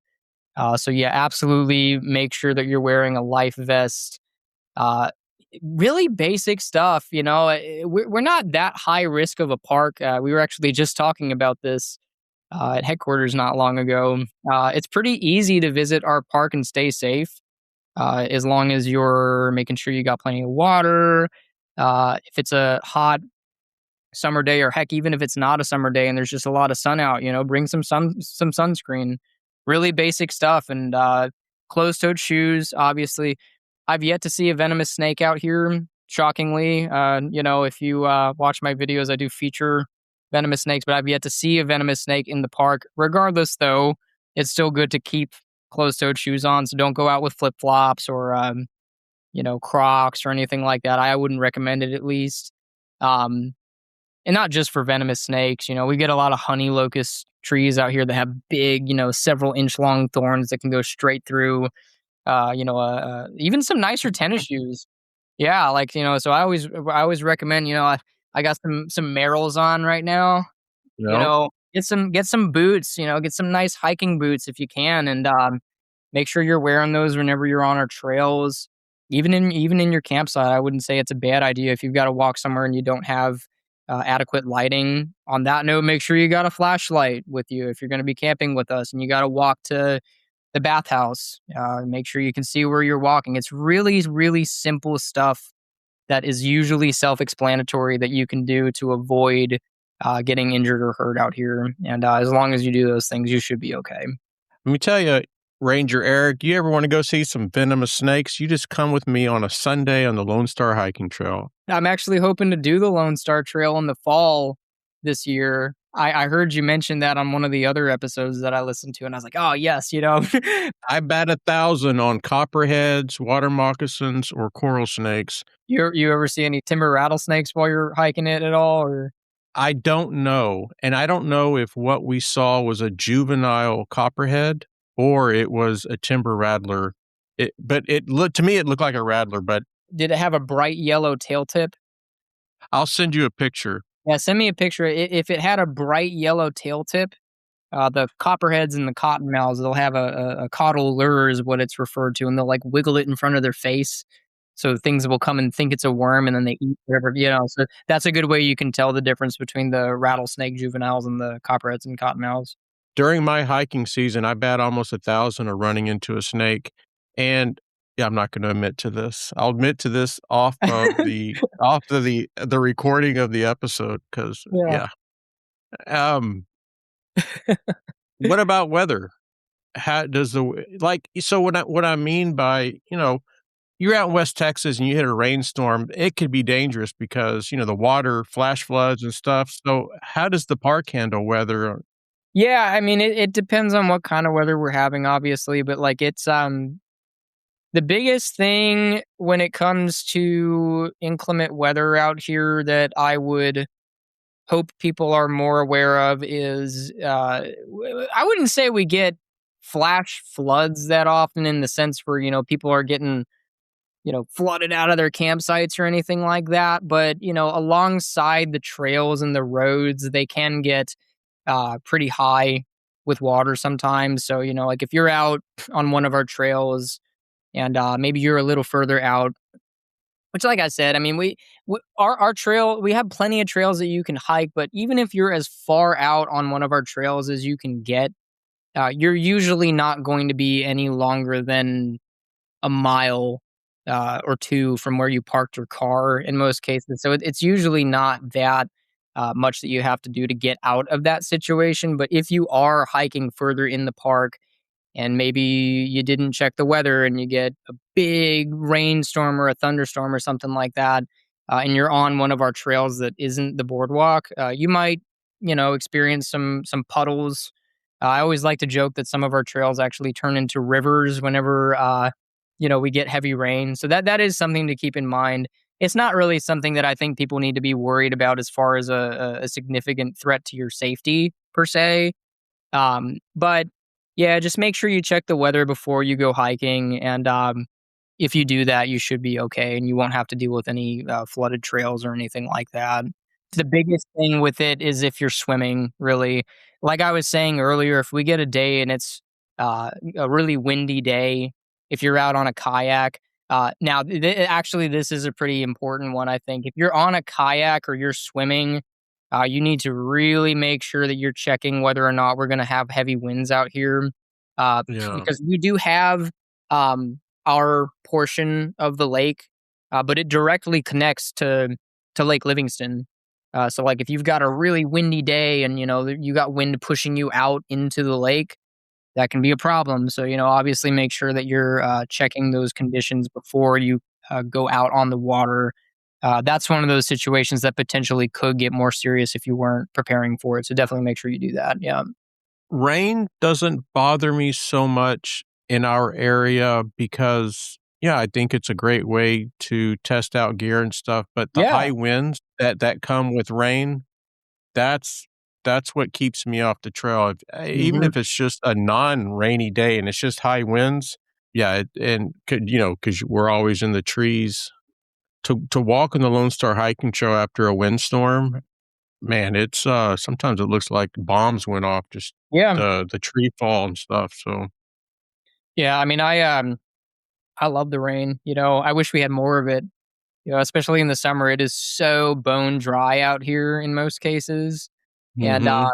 B: So yeah, absolutely make sure that you're wearing a life vest. Uh, Really basic stuff. We're not that high risk of a park. We were actually just talking about this at headquarters not long ago. It's pretty easy to visit our park and stay safe as long as you're making sure you got plenty of water. If it's a hot summer day, or heck, even if it's not a summer day and there's just a lot of sun out, bring some sunscreen. Really basic stuff. And closed-toed shoes, obviously. I've yet to see a venomous snake out here, shockingly. If you watch my videos, I do feature venomous snakes, but I've yet to see a venomous snake in the park. Regardless, though, it's still good to keep closed-toed shoes on, so don't go out with flip-flops or Crocs or anything like that. I wouldn't recommend it, at least. And not just for venomous snakes. We get a lot of honey locust trees out here that have big, several inch long thorns that can go straight through. Even some nicer tennis shoes. Yeah, so I always recommend. I got some Merrells on right now.
A: Yep.
B: Get some boots. Get some nice hiking boots if you can, and make sure you're wearing those whenever you're on our trails. Even in your campsite, I wouldn't say it's a bad idea if you've got to walk somewhere and you don't have adequate lighting. On that note, make sure you got a flashlight with you if you're going to be camping with us, and you got to walk to the bathhouse. Make sure you can see where you're walking. It's really, really simple stuff that is usually self-explanatory that you can do to avoid getting injured or hurt out here. And as long as you do those things, you should be okay.
A: Let me tell you, Ranger Eric, you ever want to go see some venomous snakes? You just come with me on a Sunday on the Lone Star hiking trail.
B: I'm actually hoping to do the Lone Star Trail in the fall this year. I heard you mention that on one of the other episodes that I listened to, and I was like, oh, yes,
A: I bat 1,000 on copperheads, water moccasins, or coral snakes.
B: You ever see any timber rattlesnakes while you're hiking it at all? Or
A: I don't know. And I don't know if what we saw was a juvenile copperhead or it was a timber rattler. To me, it looked like a rattler, but
B: did it have a bright yellow tail tip?
A: I'll send you a picture.
B: Yeah, send me a picture. If it had a bright yellow tail tip, the copperheads and the cottonmouths, they'll have a caudal lure is what it's referred to, and they'll wiggle it in front of their face. So things will come and think it's a worm, and then they eat whatever, So that's a good way you can tell the difference between the rattlesnake juveniles and the copperheads and cottonmouths.
A: During my hiking season, I bat almost 1,000 of running into a snake. And yeah, I'm not going to admit to this. I'll admit to this off of the recording of the episode because yeah. What about weather? How does what I mean by you're out in West Texas and you hit a rainstorm, it could be dangerous because the water, flash floods and stuff. So how does the park handle weather?
B: Yeah, I mean it depends on what kind of weather we're having, obviously, but it's the biggest thing when it comes to inclement weather out here that I would hope people are more aware of is I wouldn't say we get flash floods that often in the sense where, people are getting, flooded out of their campsites or anything like that. But, alongside the trails and the roads, they can get pretty high with water sometimes. So, if you're out on one of our trails and maybe you're a little further out, which, like I said, I mean, our trail, we have plenty of trails that you can hike, but even if you're as far out on one of our trails as you can get, you're usually not going to be any longer than a mile or two from where you parked your car in most cases. So it's usually not that much that you have to do to get out of that situation. But if you are hiking further in the park, and maybe you didn't check the weather and you get a big rainstorm or a thunderstorm or something like that, and you're on one of our trails that isn't the boardwalk, you might, experience some puddles. I always like to joke that some of our trails actually turn into rivers whenever, we get heavy rain. So that is something to keep in mind. It's not really something that I think people need to be worried about as far as a significant threat to your safety per se. But yeah, just make sure you check the weather before you go hiking. And if you do that, you should be okay. And you won't have to deal with any flooded trails or anything like that. The biggest thing with it is if you're swimming, really. Like I was saying earlier, if we get a day and it's a really windy day, if you're out on a kayak, actually, this is a pretty important one, I think. If you're on a kayak or you're swimming, you need to really make sure that you're checking whether or not we're going to have heavy winds out here. Because we do have our portion of the lake, but it directly connects to Lake Livingston. So if you've got a really windy day and, you got wind pushing you out into the lake, that can be a problem. So, obviously make sure that you're checking those conditions before you go out on the water. That's one of those situations that potentially could get more serious if you weren't preparing for it. So definitely make sure you do that. Yeah.
A: Rain doesn't bother me so much in our area because, I think it's a great way to test out gear and stuff. But the high winds, that come with rain, that's that's what keeps me off the trail. Even
B: Mhm.
A: if it's just a non-rainy day and it's just high winds, yeah, and could because we're always in the trees. To walk on the Lone Star Hiking Trail after a windstorm, man, it's, sometimes it looks like bombs went off, just
B: Yeah.
A: the tree fall and stuff, so
B: Yeah, I mean, I love the rain, I wish we had more of it, especially in the summer. It is so bone dry out here in most cases, and,
A: mhm,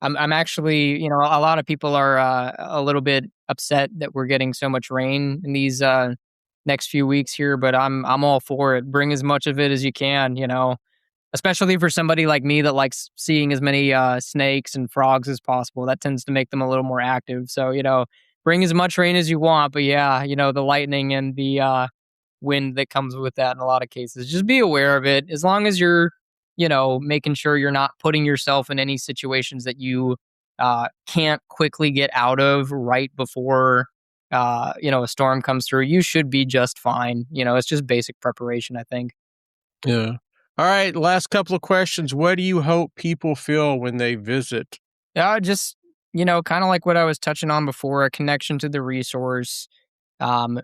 B: I'm actually, a lot of people are, a little bit upset that we're getting so much rain in these, next few weeks here, but I'm all for it. Bring as much of it as you can, especially for somebody like me that likes seeing as many, snakes and frogs as possible. That tends to make them a little more active. So, bring as much rain as you want, but yeah, the lightning and the, wind that comes with that in a lot of cases. Just be aware of it. As long as you're, making sure you're not putting yourself in any situations that you can't quickly get out of right before a storm comes through, you should be just fine. It's just basic preparation, I think.
A: yeah. Alright, last couple of questions. What do you hope people feel when they visit?
B: Yeah, just kind of like what I was touching on before, a connection to the resource. Um,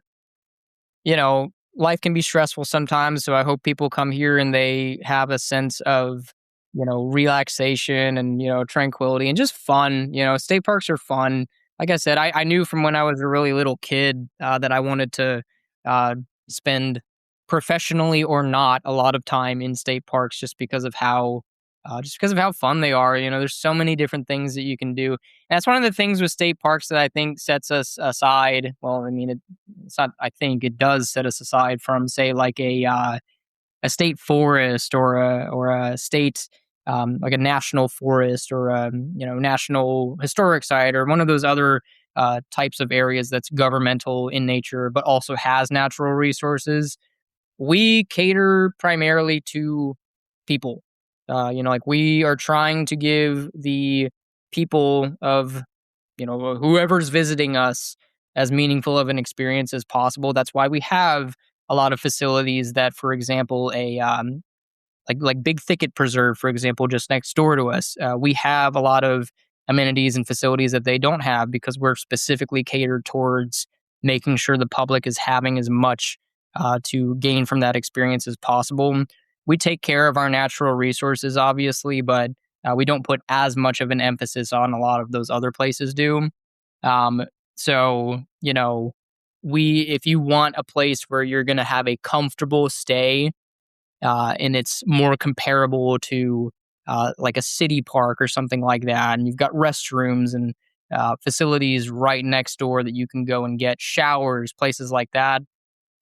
B: life can be stressful sometimes. So I hope people come here and they have a sense of, relaxation and, tranquility and just fun. State parks are fun. Like I said, I knew from when I was a really little kid that I wanted to uh, spend professionally or not a lot of time in state parks just because of how fun they are. There's so many different things that you can do. And that's one of the things with state parks that I think sets us aside. Well, I mean, it's not. I think it does set us aside from, say, like a state forest or a state like a national forest or a national historic site or one of those other types of areas that's governmental in nature but also has natural resources. We cater primarily to people. Like we are trying to give the people of, whoever's visiting us as meaningful of an experience as possible. That's why we have a lot of facilities that, for example, like Big Thicket Preserve, for example, just next door to us. We have a lot of amenities and facilities that they don't have because we're specifically catered towards making sure the public is having as much to gain from that experience as possible. We take care of our natural resources, obviously, but we don't put as much of an emphasis on a lot of those other places do. Um, so, if you want a place where you're going to have a comfortable stay and it's more comparable to like a city park or something like that. And you've got restrooms and facilities right next door that you can go and get showers, places like that.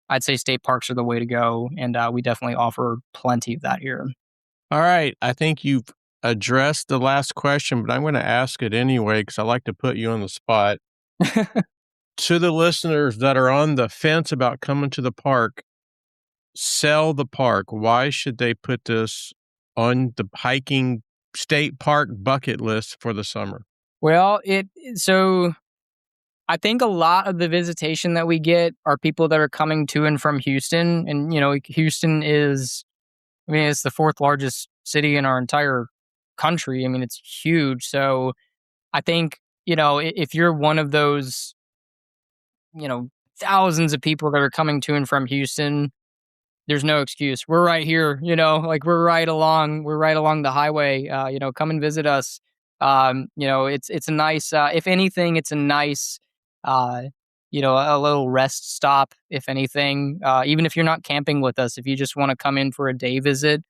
B: I'd say state parks are the way to go, and we definitely offer plenty of that here.
A: Alright, I think you've addressed the last question, but I'm gonna ask it anyway because I like to put you on the spot. To the listeners that are on the fence about coming to the park, sell the park. Why should they put this on the hiking state park bucket list for the summer?
B: Well, so I think a lot of the visitation that we get are people that are coming to and from Houston, and Houston is, I mean, it's the fourth largest city in our entire country. I mean, it's huge. So I think, if you're one of those, thousands of people that are coming to and from Houston, there's no excuse. We're right here, like we're right along the highway. Come and visit us. It's a nice, if anything, it's a nice, uh, a little rest stop, if anything. Even if you're not camping with us, if you just want to come in for a day visit,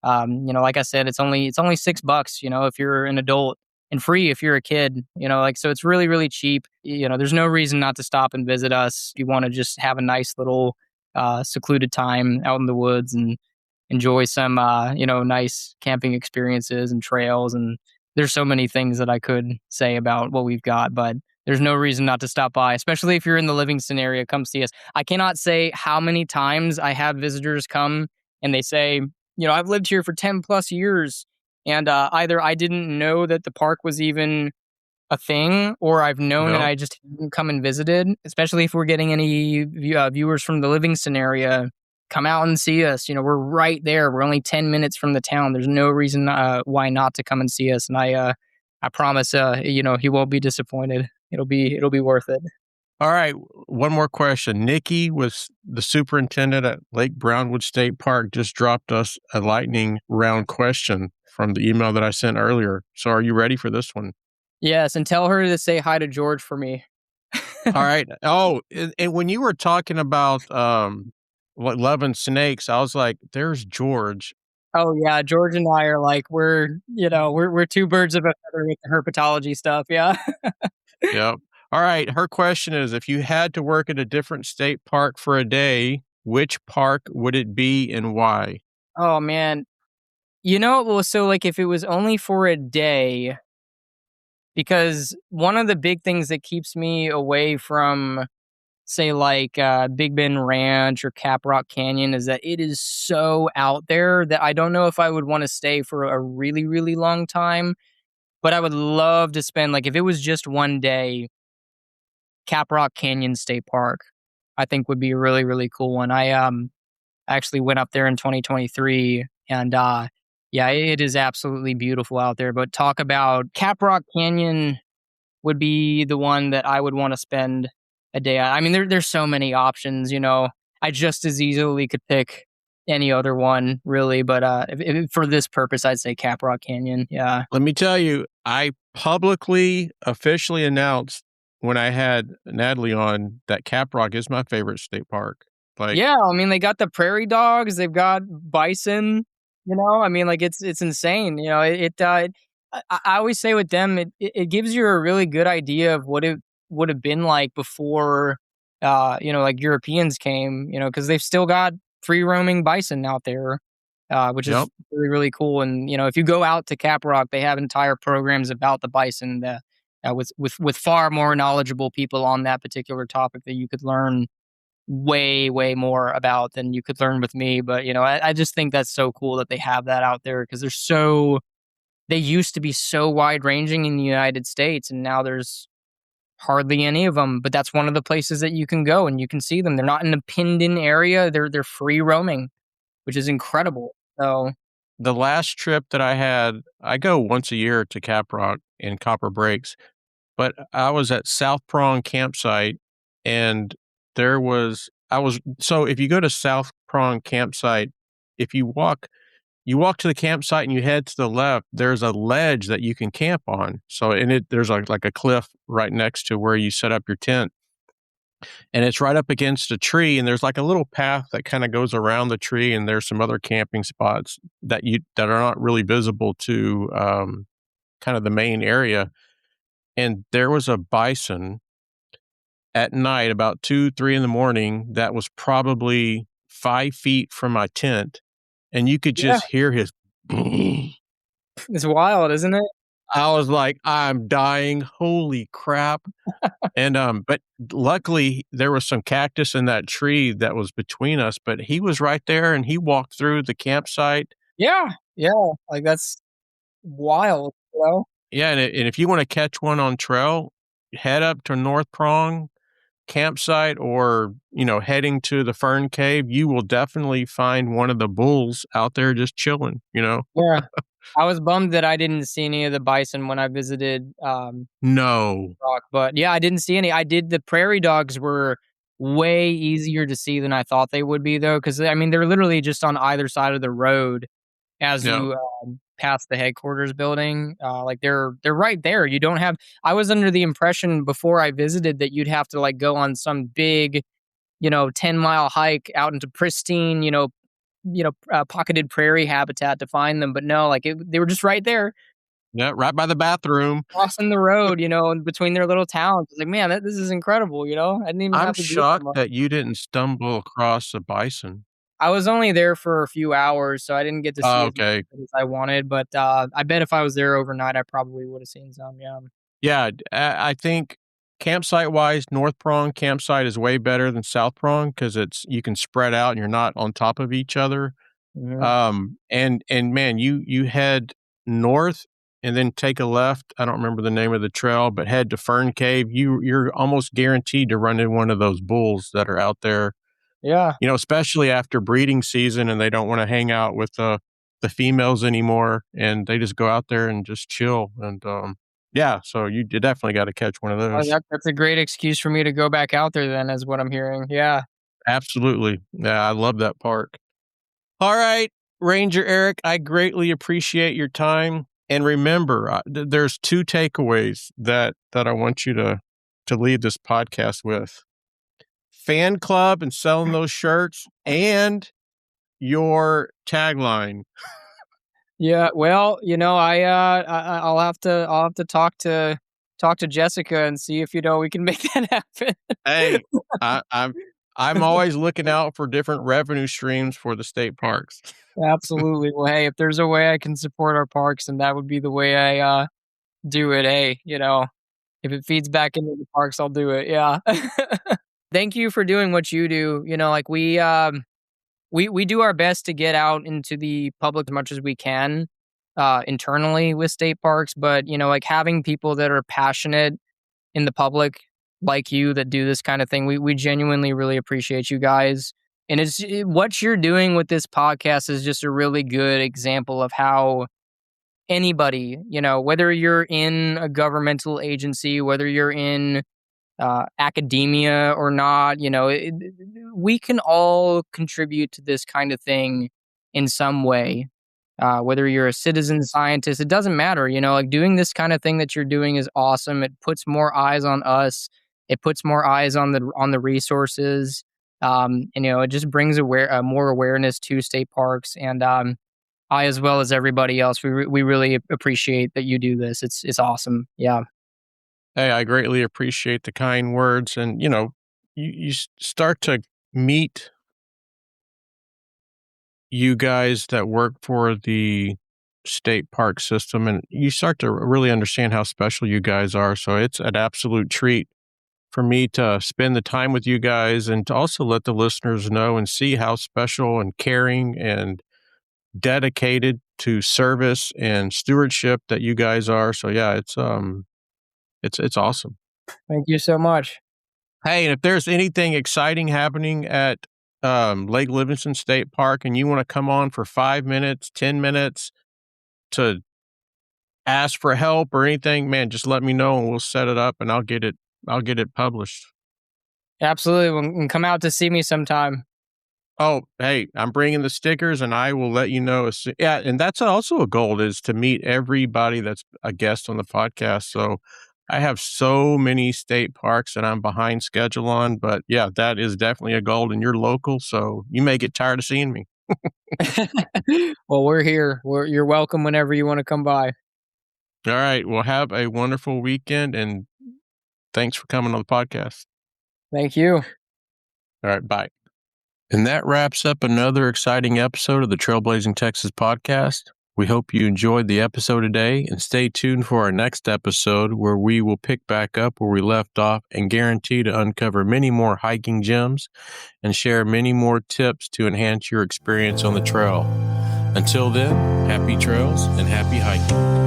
B: like I said, it's only $6, if you're an adult, and free if you're a kid, like, so it's really, really cheap. There's no reason not to stop and visit us if you want to just have a nice little secluded time out in the woods and enjoy some nice camping experiences and trails. And there's so many things that I could say about what we've got, but there's no reason not to stop by, especially if you're in the Livingston area. Come see us. I cannot say how many times I have visitors come and they say, I've lived here for 10 plus years, and either I didn't know that the park was even a thing, or I've known and
A: Yep.
B: I just haven't come and visited, especially if we're getting any viewers from the Livingston area come out and see us. We're right there. We're only 10 minutes from the town. There's no reason why not to come and see us. And I promise, he won't be disappointed. It'll be worth it.
A: All right, one more question. Nikki was the superintendent at Lake Brownwood State Park, just dropped us a lightning round question from the email that I sent earlier. So are you ready for this one?
B: Yes, and tell her to say hi to George for me.
A: All right. Oh, and when you were talking about loving snakes, I was like, there's George.
B: Oh yeah, George and I are like we're two birds of a feather with the herpetology stuff. Yeah.
A: Yep. All right. Her question is, if you had to work at a different state park for a day, which park would it be and why?
B: Oh man, well, so like if it was only for a day, because one of the big things that keeps me away from, say, like Big Bend Ranch or Caprock Canyon is that it is so out there that I don't know if I would want to stay for a really, really long time. But I would love to spend, like, if it was just one day, Caprock Canyon State Park, I think would be a really, really cool one. I actually went up there in 2023, and yeah, it is absolutely beautiful out there. But talk about Caprock Canyon would be the one that I would want to spend a day at. I mean, there's so many options. I just as easily could pick any other one, really. But if for this purpose, I'd say Caprock Canyon. Yeah.
A: Let me tell you, I publicly, officially announced when I had Natalie on that Caprock is my favorite state park. Like,
B: Yeah, I mean, they got the prairie dogs, they've got bison. I mean, like it's insane. I always say with them, it gives you a really good idea of what it would have been like before, like Europeans came. Because they've still got free roaming bison out there, which is
A: yep.
B: really, really cool. And if you go out to Caprock, they have entire programs about the bison that with far more knowledgeable people on that particular topic that you could learn way, way more about than you could learn with me. But I just think that's so cool that they have that out there because they used to be so wide ranging in the United States, and now there's hardly any of them. But that's one of the places that you can go and you can see them. They're not in a pinned-in area. They're free roaming, which is incredible. So
A: The last trip that I had, I go once a year to Caprock in Copper Breaks, but I was at South Prong campsite and so if you go to South Prong campsite, if you walk to the campsite and you head to the left, there's a ledge that you can camp on. So there's like a cliff right next to where you set up your tent. And it's right up against a tree, and there's like a little path that kind of goes around the tree, and there's some other camping spots that are not really visible to kind of the main area. And there was a bison at night about 2-3 in the morning that was probably 5 feet from my tent, and you could
B: yeah,
A: just hear his
B: it's wild, isn't it?
A: I was like, I'm dying. Holy crap. And but luckily there was some cactus in that tree that was between us, but he was right there and he walked through the campsite.
B: Yeah, yeah, like that's wild.
A: Yeah, and if you want to catch one on trail, head up to North Prong campsite or, heading to the Fern Cave, you will definitely find one of the bulls out there just chilling.
B: Yeah. I was bummed that I didn't see any of the bison when I visited,
A: No.
B: Rock, but yeah, I didn't see any. The prairie dogs were way easier to see than I thought they would be though, because I mean, they're literally just on either side of the road as
A: Yeah.
B: you, pass the headquarters building. Like they're right there. I was under the impression before I visited that you'd have to like go on some big, 10-mile hike out into pristine, pocketed prairie habitat to find them. But no, like they were just right there,
A: Yeah, right by the bathroom.
B: crossing the road, in between their little towns. It's like, man, this is incredible. I didn't even
A: I'm
B: have to do
A: shocked
B: much.
A: that you didn't stumble across a bison.
B: I was only there for a few hours, so I didn't get to see
A: Oh,
B: as much
A: okay.
B: as I wanted. But I bet if I was there overnight, I probably would have seen some. Yeah.
A: Yeah, I think campsite-wise, North Prong campsite is way better than South Prong because you can spread out and you're not on top of each other.
B: Mhm.
A: And man, you head north and then take a left. I don't remember the name of the trail, but head to Fern Cave. You're almost guaranteed to run into one of those bulls that are out there.
B: Yeah.
A: Especially after breeding season and they don't want to hang out with the females anymore, and they just go out there and just chill. And yeah, so you definitely got to catch one of
B: Oh,
A: those.
B: that's a great excuse for me to go back out there then, is what I'm hearing. Yeah.
A: Absolutely. Yeah, I love that park. All right, Ranger Eric, I greatly appreciate your time. And remember, there's two takeaways that I want you to leave this podcast with: fan club and selling those shirts, and your tagline.
B: Yeah, well, I'll have to talk to Jessica and see if we can make that happen.
A: Hey, I'm always looking out for different revenue streams for the state parks.
B: Absolutely. Well, hey, if there's a way I can support our parks, and that would be the way I do it. Hey, if it feeds back into the parks, I'll do it. Yeah. Thank you for doing what you do. Like we do our best to get out into the public as much as we can internally with state parks, but like having people that are passionate in the public like you that do this kind of thing, we genuinely really appreciate you guys. And what you're doing with this podcast is just a really good example of how anybody, whether you're in a governmental agency, whether you're in academia or not, we can all contribute to this kind of thing in some way. Whether you're a citizen scientist, it doesn't matter. Like doing this kind of thing that you're doing is awesome. It puts more eyes on us. It puts more eyes on the resources. And it just brings more awareness to state parks. And I, as well as everybody else, we really appreciate that you do this. It's awesome. Yeah.
A: Hey, I greatly appreciate the kind words. And, you start to meet you guys that work for the state park system, and you start to really understand how special you guys are. So it's an absolute treat for me to spend the time with you guys, and to also let the listeners know and see how special and caring and dedicated to service and stewardship that you guys are. So yeah, it's awesome.
B: Thank you so much.
A: Hey, and if there's anything exciting happening at Lake Livingston State Park, and you want to come on for 5 minutes, 10 minutes to ask for help or anything, man, just let me know and we'll set it up, and I'll get it published.
B: Absolutely. Well, come out to see me sometime.
A: Oh, hey, I'm bringing the stickers, and I will let you know. Yeah, and that's also a goal, is to meet everybody that's a guest on the podcast. So I have so many state parks that I'm behind schedule on, but yeah, that is definitely a goal, and you're local, so you may get tired of seeing me.
B: Well, we're here. You're welcome whenever you want to come by.
A: All right. Well, have a wonderful weekend, and thanks for coming on the podcast.
B: Thank you.
A: All right. Bye. And that wraps up another exciting episode of the Trailblazing Texas podcast. We hope you enjoyed the episode today, and stay tuned for our next episode, where we will pick back up where we left off and guarantee to uncover many more hiking gems and share many more tips to enhance your experience on the trail. Until then, happy trails and happy hiking.